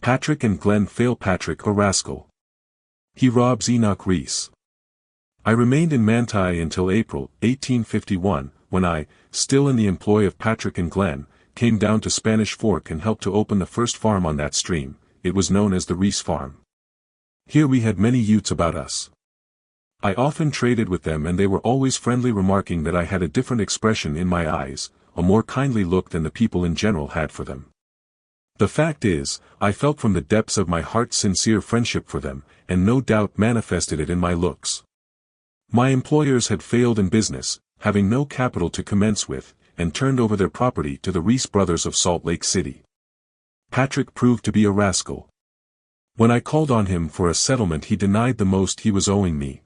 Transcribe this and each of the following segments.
Patrick and Glenn fail. Patrick a rascal. He robs Enoch Reese. I remained in Manti until April 1851, when I, still in the employ of Patrick and Glenn, came down to Spanish Fork and helped to open the first farm on that stream. It was known as the Reese Farm. Here we had many Utes about us. I often traded with them and they were always friendly, remarking that I had a different expression in my eyes, a more kindly look than the people in general had for them. The fact is, I felt from the depths of my heart sincere friendship for them, and no doubt manifested it in my looks. My employers had failed in business, having no capital to commence with, and turned over their property to the Reese brothers of Salt Lake City. Patrick proved to be a rascal. When I called on him for a settlement, he denied the most he was owing me.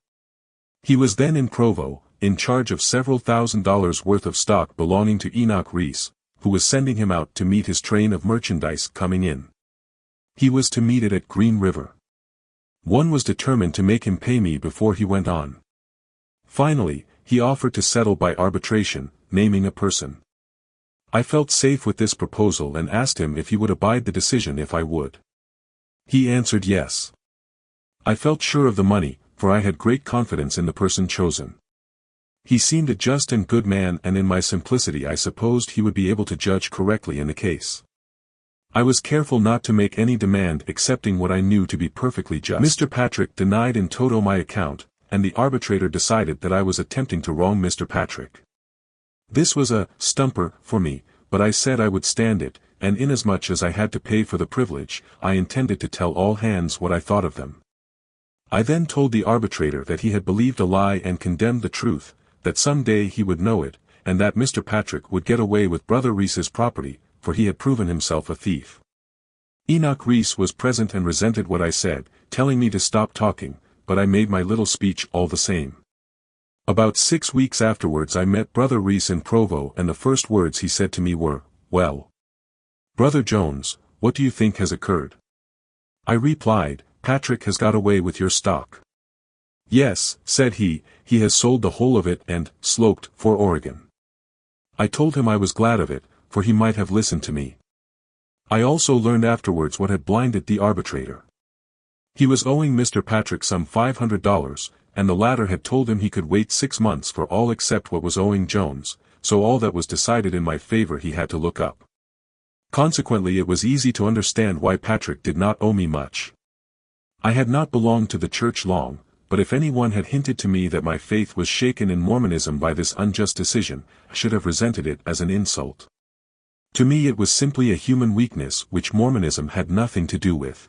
He was then in Provo, in charge of several $1,000s worth of stock belonging to Enoch Reese, who was sending him out to meet his train of merchandise coming in. He was to meet it at Green River. One was determined to make him pay me before he went on. Finally, he offered to settle by arbitration, naming a person. I felt safe with this proposal and asked him if he would abide the decision if I would. He answered yes. I felt sure of the money, for I had great confidence in the person chosen. He seemed a just and good man, and in my simplicity I supposed he would be able to judge correctly in the case. I was careful not to make any demand excepting what I knew to be perfectly just. Mr. Patrick denied in toto my account, and the arbitrator decided that I was attempting to wrong Mr. Patrick. This was a stumper for me, but I said I would stand it, and inasmuch as I had to pay for the privilege, I intended to tell all hands what I thought of them. I then told the arbitrator that he had believed a lie and condemned the truth, that some day he would know it, and that Mr. Patrick would get away with Brother Reese's property, for he had proven himself a thief. Enoch Reese was present and resented what I said, telling me to stop talking, but I made my little speech all the same. About 6 weeks afterwards I met Brother Reese in Provo, and the first words he said to me were, "Well, Brother Jones, what do you think has occurred?" I replied, "Patrick has got away with your stock." "Yes," said he has sold the whole of it and sloped for Oregon." I told him I was glad of it, for he might have listened to me. I also learned afterwards what had blinded the arbitrator. He was owing Mr. Patrick some $500, and the latter had told him he could wait 6 months for all except what was owing Jones, so all that was decided in my favor he had to look up. Consequently it was easy to understand why Patrick did not owe me much. I had not belonged to the church long, but if anyone had hinted to me that my faith was shaken in Mormonism by this unjust decision, I should have resented it as an insult. To me it was simply a human weakness which Mormonism had nothing to do with.